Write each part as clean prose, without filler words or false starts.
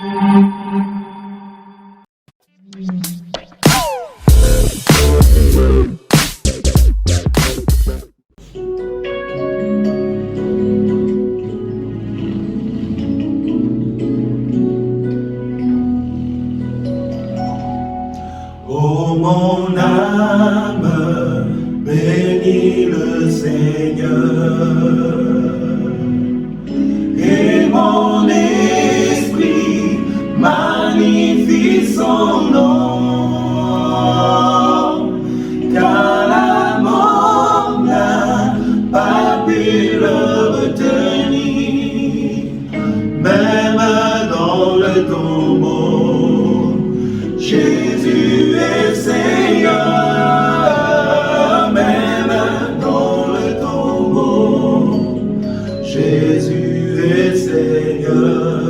Oh mon âme, bénis le Seigneur, et mon esprit magnifie son nom, car la mort n'a pas pu le retenir, même dans le tombeau. Jésus est Seigneur, même dans le tombeau. Jésus est Seigneur.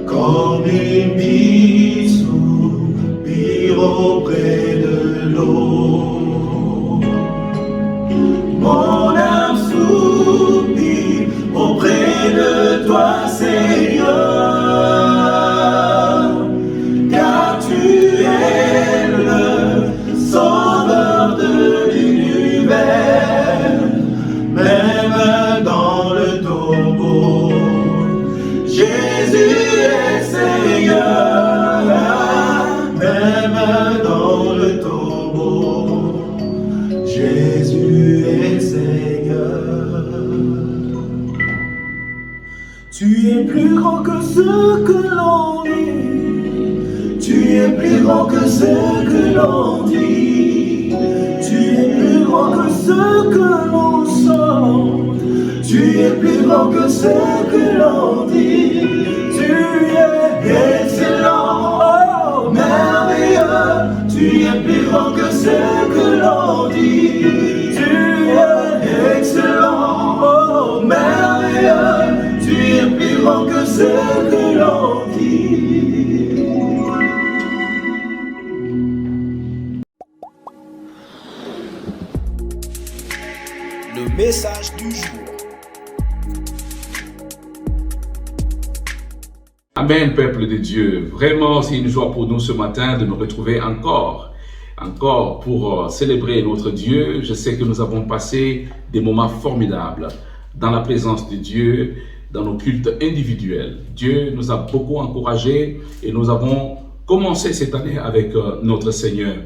Comme une bille soupire auprès de l'eau, mon âme soupire auprès de toi, Seigneur. Tu es plus grand que ce que l'on dit. Tu es plus grand que ce que l'on dit. Tu es plus grand que ce que l'on chante. Tu es plus grand que ce que l'on dit. Tu es excellent, oh merveilleux. Tu es plus grand que ce que l'on dit. Tu es excellent, oh merveilleux. Tu es plus grand que ce que l'on dit. Le message du jour. Amen, peuple de Dieu. Vraiment, c'est une joie pour nous ce matin de nous retrouver encore pour célébrer notre Dieu. Je sais que nous avons passé des moments formidables dans la présence de Dieu, dans nos cultes individuels. Dieu nous a beaucoup encouragés et nous avons commencé cette année avec notre Seigneur.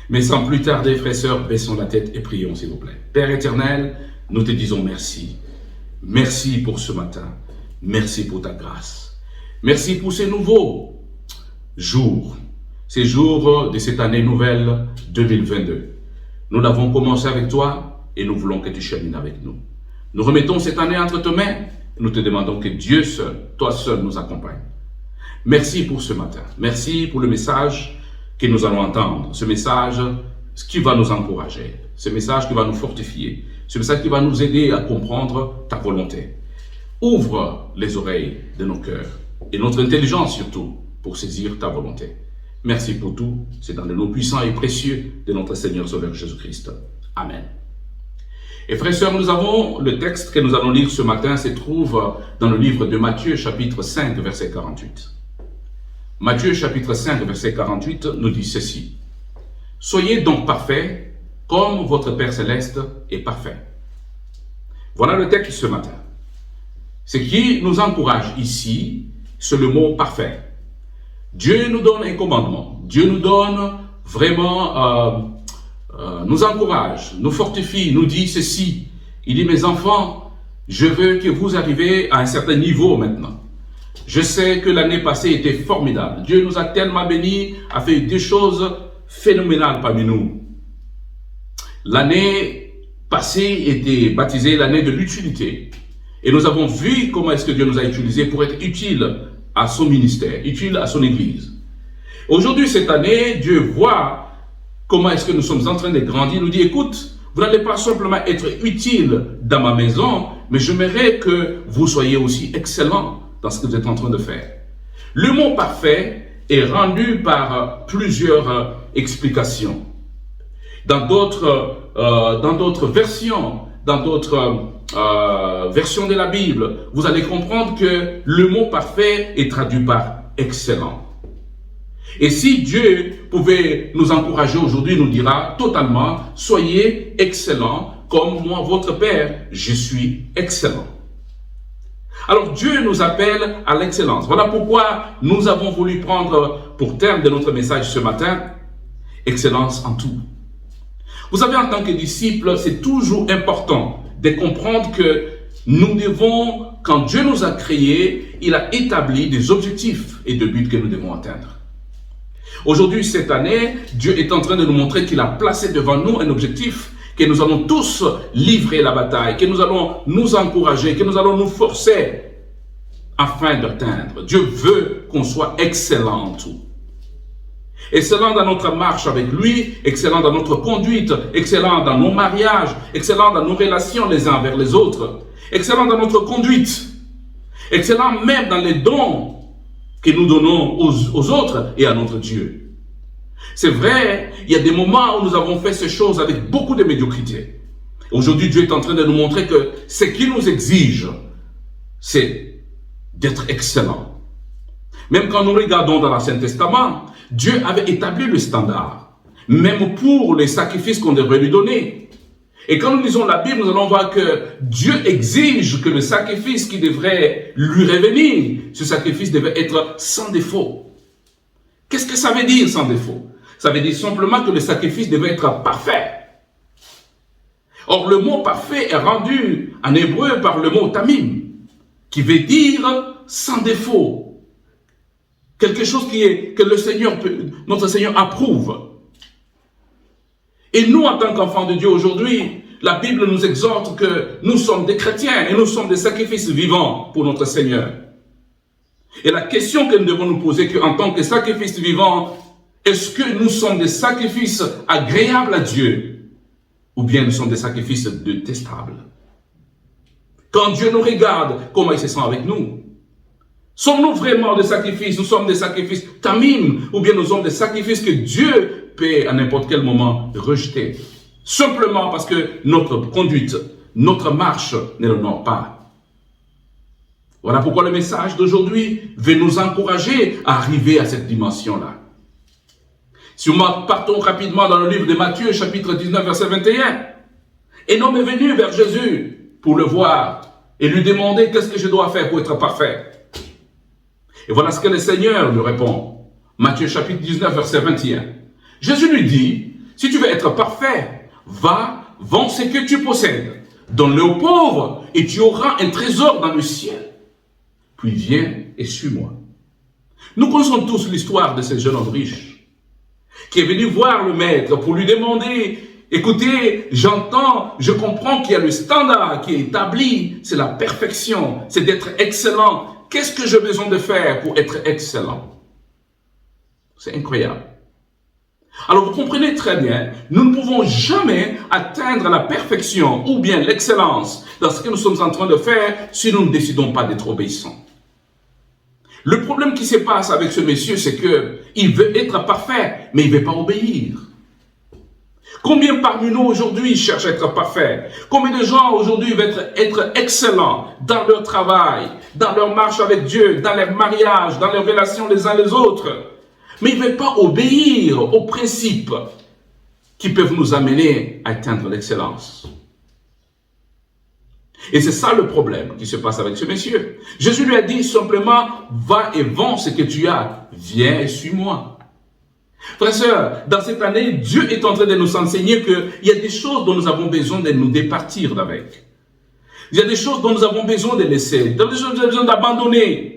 Mais sans plus tarder, frères et sœurs, baissons la tête et prions, s'il vous plaît. Père éternel, nous te disons merci. Merci pour ce matin. Merci pour ta grâce. Merci pour ces nouveaux jours, ces jours de cette année nouvelle 2022. Nous l'avons commencé avec toi et nous voulons que tu chemines avec nous. Nous remettons cette année entre tes mains. Nous te demandons que Dieu seul, toi seul, nous accompagne. Merci pour ce matin. Merci pour le message que nous allons entendre. Ce message qui va nous encourager. Ce message qui va nous fortifier. Ce message qui va nous aider à comprendre ta volonté. Ouvre les oreilles de nos cœurs et notre intelligence surtout pour saisir ta volonté. Merci pour tout. C'est dans le nom puissant et précieux de notre Seigneur Sauveur Jésus-Christ. Amen. Et frères et sœurs, nous avons le texte que nous allons lire ce matin se trouve dans le livre de Matthieu, chapitre 5, verset 48. Matthieu, chapitre 5, verset 48, nous dit ceci. « Soyez donc parfaits, comme votre Père Céleste est parfait. » Voilà le texte ce matin. Ce qui nous encourage ici, c'est le mot « parfait ». Dieu nous donne un commandement. Dieu nous donne vraiment... nous encourage, nous fortifie, nous dit ceci. Il dit, mes enfants, je veux que vous arriviez à un certain niveau maintenant. Je sais que l'année passée était formidable. Dieu nous a tellement bénis, a fait des choses phénoménales parmi nous. L'année passée était baptisée l'année de l'utilité. Et nous avons vu comment est-ce que Dieu nous a utilisés pour être utiles à son ministère, utiles à son église. Aujourd'hui, cette année, Dieu voit comment est-ce que nous sommes en train de grandir. Il nous dit, écoute, vous n'allez pas simplement être utile dans ma maison, mais j'aimerais que vous soyez aussi excellent dans ce que vous êtes en train de faire. Le mot parfait est rendu par plusieurs explications. Dans d'autres versions, dans d'autres versions de la Bible, vous allez comprendre que le mot parfait est traduit par excellent. Et si Dieu pouvait nous encourager aujourd'hui, il nous dira totalement, soyez excellents comme moi, votre Père, je suis excellent. Alors Dieu nous appelle à l'excellence. Voilà pourquoi nous avons voulu prendre pour terme de notre message ce matin, excellence en tout. Vous savez, en tant que disciples, c'est toujours important de comprendre que nous devons, quand Dieu nous a créés, il a établi des objectifs et des buts que nous devons atteindre. Aujourd'hui, cette année, Dieu est en train de nous montrer qu'il a placé devant nous un objectif, que nous allons tous livrer la bataille, que nous allons nous encourager, que nous allons nous forcer afin d'atteindre. Dieu veut qu'on soit excellent en tout. Excellent dans notre marche avec lui, excellent dans notre conduite, excellent dans nos mariages, excellent dans nos relations les uns vers les autres, excellent dans notre conduite, excellent même dans les dons que nous donnons aux autres et à notre Dieu. C'est vrai, il y a des moments où nous avons fait ces choses avec beaucoup de médiocrité. Aujourd'hui, Dieu est en train de nous montrer que ce qu'il nous exige, c'est d'être excellent. Même quand nous regardons dans l'Ancien Testament, Dieu avait établi le standard, même pour les sacrifices qu'on devrait lui donner. Et quand nous lisons la Bible, nous allons voir que Dieu exige que le sacrifice qui devrait lui revenir, ce sacrifice devait être sans défaut. Qu'est-ce que ça veut dire sans défaut? Ça veut dire simplement que le sacrifice devait être parfait. Or, le mot parfait est rendu en hébreu par le mot tamim, qui veut dire sans défaut. Quelque chose que le Seigneur, notre Seigneur approuve. Et nous, en tant qu'enfants de Dieu aujourd'hui, la Bible nous exhorte que nous sommes des chrétiens et nous sommes des sacrifices vivants pour notre Seigneur. Et la question que nous devons nous poser, qu'en tant que sacrifices vivants, est-ce que nous sommes des sacrifices agréables à Dieu ou bien nous sommes des sacrifices détestables? Quand Dieu nous regarde, comment il se sent avec nous? Sommes-nous vraiment des sacrifices? Nous sommes des sacrifices tamim ou bien nous sommes des sacrifices que Dieu peut à n'importe quel moment rejeter? Simplement parce que notre conduite, notre marche ne l'honore pas. Voilà pourquoi le message d'aujourd'hui veut nous encourager à arriver à cette dimension-là. Si nous partons rapidement dans le livre de Matthieu, chapitre 19, verset 21, un homme est venu vers Jésus pour le voir et lui demander qu'est-ce que je dois faire pour être parfait. Et voilà ce que le Seigneur lui répond. Matthieu chapitre 19, verset 21. Jésus lui dit, si tu veux être parfait, va, vends ce que tu possèdes, donne-le aux pauvres et tu auras un trésor dans le ciel. Puis viens et suis-moi. Nous connaissons tous l'histoire de ce jeune homme riche qui est venu voir le maître pour lui demander, écoutez, j'entends, je comprends qu'il y a le standard qui est établi, c'est la perfection, c'est d'être excellent. Qu'est-ce que j'ai besoin de faire pour être excellent? C'est incroyable. Alors vous comprenez très bien, nous ne pouvons jamais atteindre la perfection ou bien l'excellence dans ce que nous sommes en train de faire si nous ne décidons pas d'être obéissants. Le problème qui se passe avec ce monsieur, c'est qu'il veut être parfait, mais il ne veut pas obéir. Combien parmi nous aujourd'hui cherchent à être parfaits? Combien de gens aujourd'hui veulent être excellents dans leur travail, dans leur marche avec Dieu, dans leur mariage, dans leurs relations les uns les autres? Mais ils ne veulent pas obéir aux principes qui peuvent nous amener à atteindre l'excellence. Et c'est ça le problème qui se passe avec ce monsieur. Jésus lui a dit simplement, va et vends ce que tu as, viens et suis-moi. Frères et sœurs, dans cette année, Dieu est en train de nous enseigner qu'il y a des choses dont nous avons besoin de nous départir d'avec. Il y a des choses dont nous avons besoin de laisser, des choses dont nous avons besoin d'abandonner.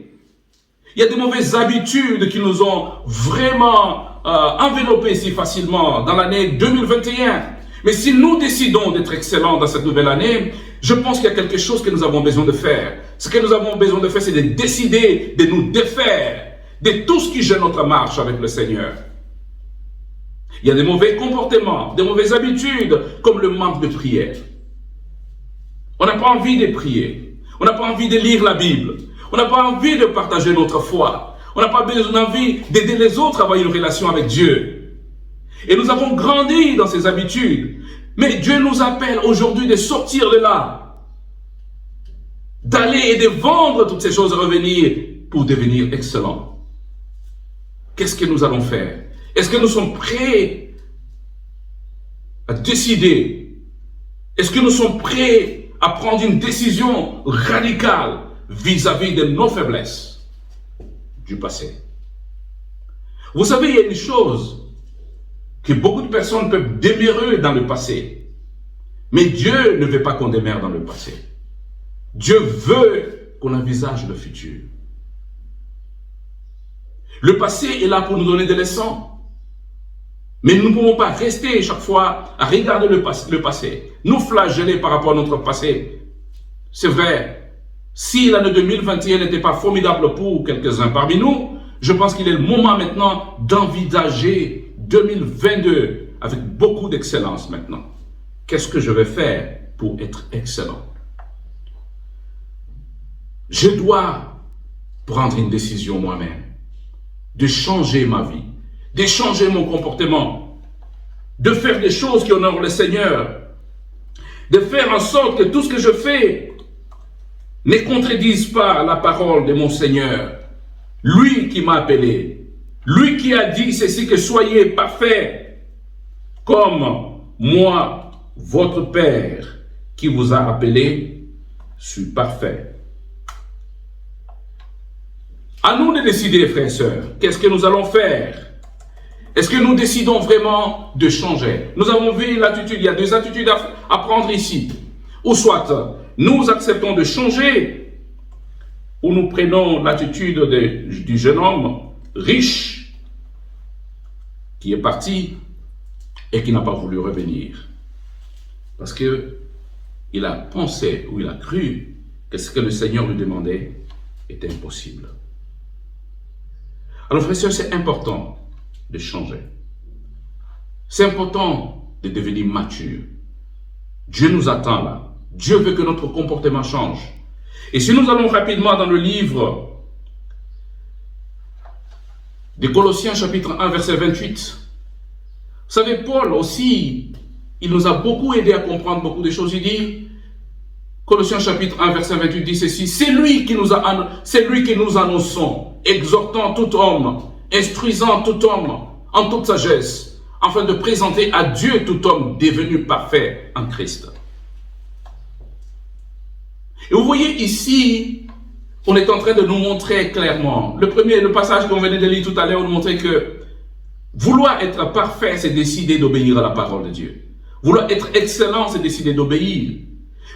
Il y a des mauvaises habitudes qui nous ont vraiment enveloppés si facilement dans l'année 2021. Mais si nous décidons d'être excellents dans cette nouvelle année, je pense qu'il y a quelque chose que nous avons besoin de faire. Ce que nous avons besoin de faire, c'est de décider de nous défaire de tout ce qui gêne notre marche avec le Seigneur. Il y a des mauvais comportements, des mauvaises habitudes, comme le manque de prière. On n'a pas envie de prier. On n'a pas envie de lire la Bible. On n'a pas envie de partager notre foi. On n'a pas envie d'aider les autres à avoir une relation avec Dieu. Et nous avons grandi dans ces habitudes. Mais Dieu nous appelle aujourd'hui de sortir de là. d'aller et de vendre toutes ces choses et revenir pour devenir excellents. Qu'est-ce que nous allons faire? Est-ce que nous sommes prêts à décider? Est-ce que nous sommes prêts à prendre une décision radicale vis-à-vis de nos faiblesses du passé? Vous savez, il y a une chose que beaucoup de personnes peuvent demeurer dans le passé. Mais Dieu ne veut pas qu'on demeure dans le passé. Dieu veut qu'on envisage le futur. Le passé est là pour nous donner des leçons. Mais nous ne pouvons pas rester chaque fois à regarder le passé, nous flageller par rapport à notre passé. C'est vrai, si l'année 2021 n'était pas formidable pour quelques-uns parmi nous, je pense qu'il est le moment maintenant d'envisager 2022 avec beaucoup d'excellence maintenant. Qu'est-ce que je vais faire pour être excellent? Je dois prendre une décision moi-même, de changer ma vie, de changer mon comportement, de faire des choses qui honorent le Seigneur, de faire en sorte que tout ce que je fais ne contredise pas la parole de mon Seigneur, lui qui m'a appelé, lui qui a dit ceci, que soyez parfaits comme moi, votre Père qui vous a appelé, suis parfait. À nous de décider, frères et sœurs, qu'est-ce que nous allons faire? Est-ce que nous décidons vraiment de changer? Nous avons vu l'attitude, il y a deux attitudes à prendre ici. Ou soit nous acceptons de changer, ou nous prenons l'attitude du jeune homme riche qui est parti et qui n'a pas voulu revenir. Parce qu'il a pensé ou il a cru que ce que le Seigneur lui demandait était impossible. Alors frères et sœurs, c'est important de changer. C'est important de devenir mature. Dieu nous attend là. Dieu veut que notre comportement change. Et si nous allons rapidement dans le livre de Colossiens chapitre 1 verset 28, vous savez, Paul aussi, il nous a beaucoup aidé à comprendre beaucoup de choses. Il dit, Colossiens chapitre 1 verset 28 dit ceci, c'est lui que nous annonçons, exhortant tout homme, instruisant tout homme en toute sagesse, afin de présenter à Dieu tout homme devenu parfait en Christ. Et vous voyez ici, on est en train de nous montrer clairement, le passage qu'on venait de lire tout à l'heure, nous montrait que vouloir être parfait, c'est décider d'obéir à la parole de Dieu. Vouloir être excellent, c'est décider d'obéir.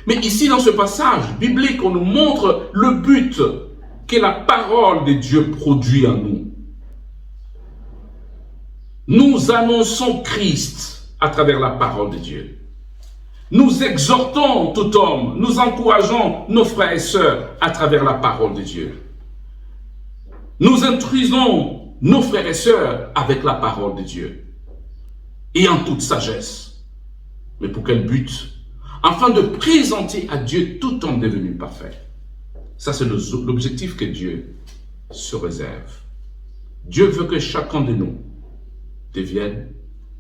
Mais ici, dans ce passage biblique, on nous montre le but que la parole de Dieu produit en nous. Nous annonçons Christ à travers la parole de Dieu. Nous exhortons tout homme, nous encourageons nos frères et sœurs à travers la parole de Dieu. Nous instruisons nos frères et sœurs avec la parole de Dieu. Et en toute sagesse. Mais pour quel but? Afin de présenter à Dieu tout homme devenu parfait. Ça, c'est l'objectif que Dieu se réserve. Dieu veut que chacun de nous devienne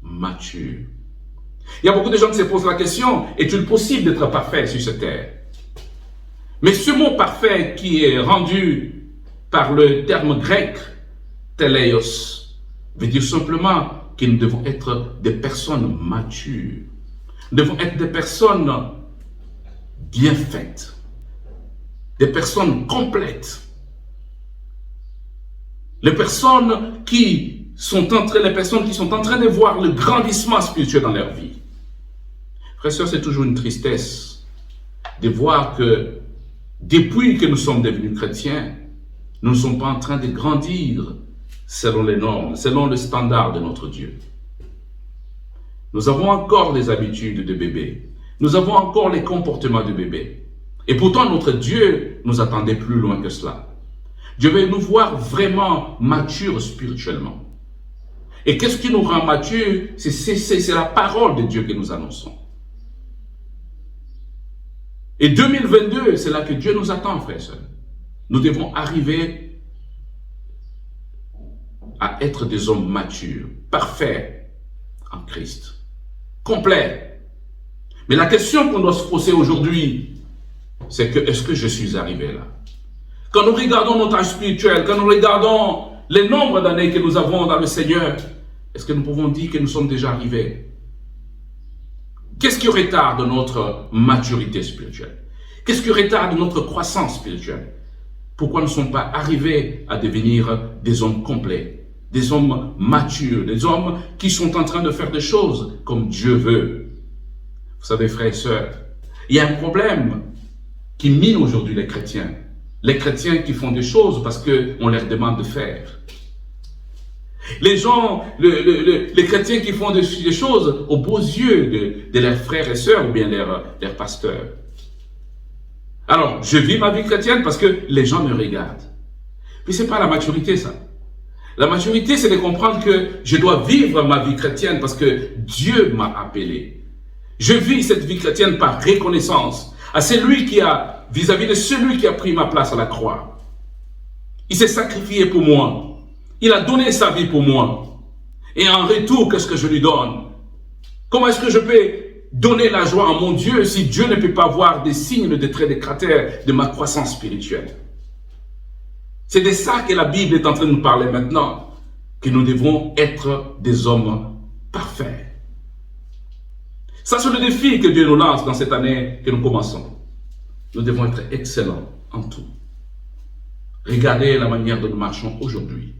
mature. Il y a beaucoup de gens qui se posent la question, est-il possible d'être parfait sur cette terre? Mais ce mot parfait qui est rendu par le terme grec, teleios, veut dire simplement que nous devons être des personnes matures. Nous devons être des personnes bien faites, des personnes complètes, les personnes qui sont en train de voir le grandissement spirituel dans leur vie. Frères et sœurs, c'est toujours une tristesse de voir que depuis que nous sommes devenus chrétiens, nous ne sommes pas en train de grandir selon les normes, selon le standard de notre Dieu. Nous avons encore les habitudes de bébé. Nous avons encore les comportements de bébé. Et pourtant, notre Dieu nous attendait plus loin que cela. Dieu veut nous voir vraiment matures spirituellement. Et qu'est-ce qui nous rend matures? C'est la parole de Dieu que nous annonçons. Et 2022, c'est là que Dieu nous attend, frères et sœurs. Nous devons arriver à être des hommes matures, parfaits en Christ, complets. Mais la question qu'on doit se poser aujourd'hui, c'est que est-ce que je suis arrivé là? Quand nous regardons notre âge spirituel, quand nous regardons les nombres d'années que nous avons dans le Seigneur, est-ce que nous pouvons dire que nous sommes déjà arrivés? Qu'est-ce qui retarde notre maturité spirituelle? Qu'est-ce qui retarde notre croissance spirituelle? Pourquoi nous ne sommes pas arrivés à devenir des hommes complets, des hommes matures, des hommes qui sont en train de faire des choses comme Dieu veut? Vous savez, frères et sœurs, il y a un problème qui mine aujourd'hui les chrétiens. Les chrétiens qui font des choses parce qu'on leur demande de faire. Les gens, les chrétiens qui font des choses aux beaux yeux de leurs frères et sœurs ou bien leurs pasteurs. Alors, je vis ma vie chrétienne parce que les gens me regardent. Mais ce n'est pas la maturité, ça. La maturité, c'est de comprendre que je dois vivre ma vie chrétienne parce que Dieu m'a appelé. Je vis cette vie chrétienne par reconnaissance à celui qui a, vis-à-vis de celui qui a pris ma place à la croix. Il s'est sacrifié pour moi. Il a donné sa vie pour moi. Et en retour, qu'est-ce que je lui donne? Comment est-ce que je peux donner la joie à mon Dieu si Dieu ne peut pas voir des signes, des traits, des cratères de ma croissance spirituelle? C'est de ça que la Bible est en train de nous parler maintenant, que nous devons être des hommes parfaits. Ça, c'est le défi que Dieu nous lance dans cette année que nous commençons. Nous devons être excellents en tout. Regardez la manière dont nous marchons aujourd'hui.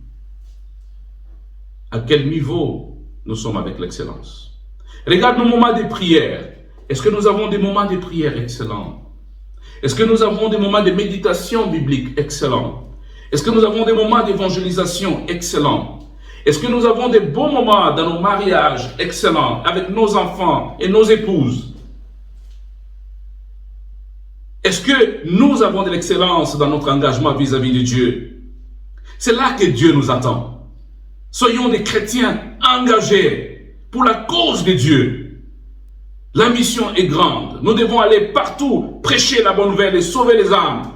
À quel niveau nous sommes avec l'excellence? Regarde nos moments de prière. Est-ce que nous avons des moments de prière excellents? Est-ce que nous avons des moments de méditation biblique excellents? Est-ce que nous avons des moments d'évangélisation excellents? Est-ce que nous avons des bons moments dans nos mariages excellents avec nos enfants et nos épouses? Est-ce que nous avons de l'excellence dans notre engagement vis-à-vis de Dieu? C'est là que Dieu nous attend. Soyons des chrétiens engagés pour la cause de Dieu. La mission est grande. Nous devons aller partout, prêcher la bonne nouvelle et sauver les âmes.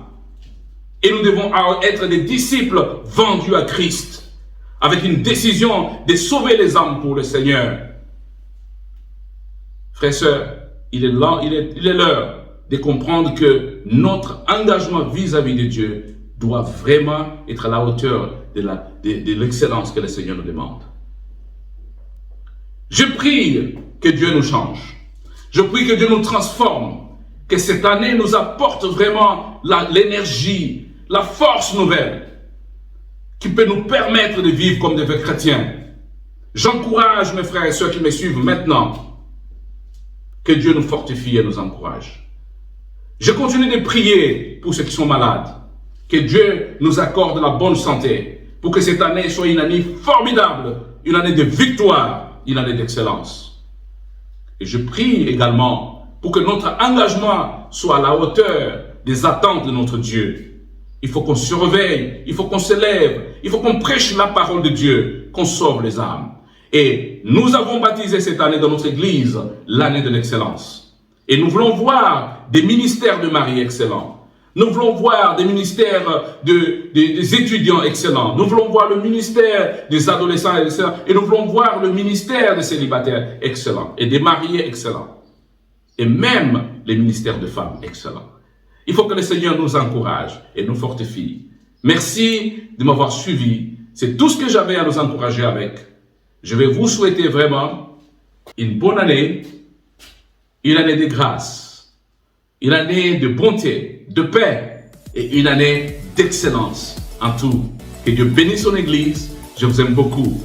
Et nous devons être des disciples vendus à Christ, avec une décision de sauver les âmes pour le Seigneur. Frères et sœurs, il est l'heure de comprendre que notre engagement vis-à-vis de Dieu doit vraiment être à la hauteur de l'excellence que le Seigneur nous demande. Je prie que Dieu nous change. Je prie que Dieu nous transforme. Que cette année nous apporte vraiment l'énergie, la force nouvelle qui peut nous permettre de vivre comme des vrais chrétiens. J'encourage mes frères et sœurs qui me suivent maintenant. Que Dieu nous fortifie et nous encourage. Je continue de prier pour ceux qui sont malades. Que Dieu nous accorde la bonne santé. Pour que cette année soit une année formidable. Une année de victoire. Une année d'excellence. Et je prie également pour que notre engagement soit à la hauteur des attentes de notre Dieu. Il faut qu'on se réveille. Il faut qu'on se lève. Il faut qu'on prêche la parole de Dieu. Qu'on sauve les âmes. Et nous avons baptisé cette année dans notre église l'année de l'excellence. Et nous voulons voir des ministères de Marie excellents. Nous voulons voir des ministères des étudiants excellents. Nous voulons voir le ministère des adolescents excellents. Et nous voulons voir le ministère des célibataires excellents. Et des mariés excellents. Et même les ministères de femmes excellents. Il faut que le Seigneur nous encourage et nous fortifie. Merci de m'avoir suivi. C'est tout ce que j'avais à nous encourager avec. Je vais vous souhaiter vraiment une bonne année. Une année de grâce, une année de bonté, de paix et une année d'excellence en tout. Que Dieu bénisse son Église. Je vous aime beaucoup.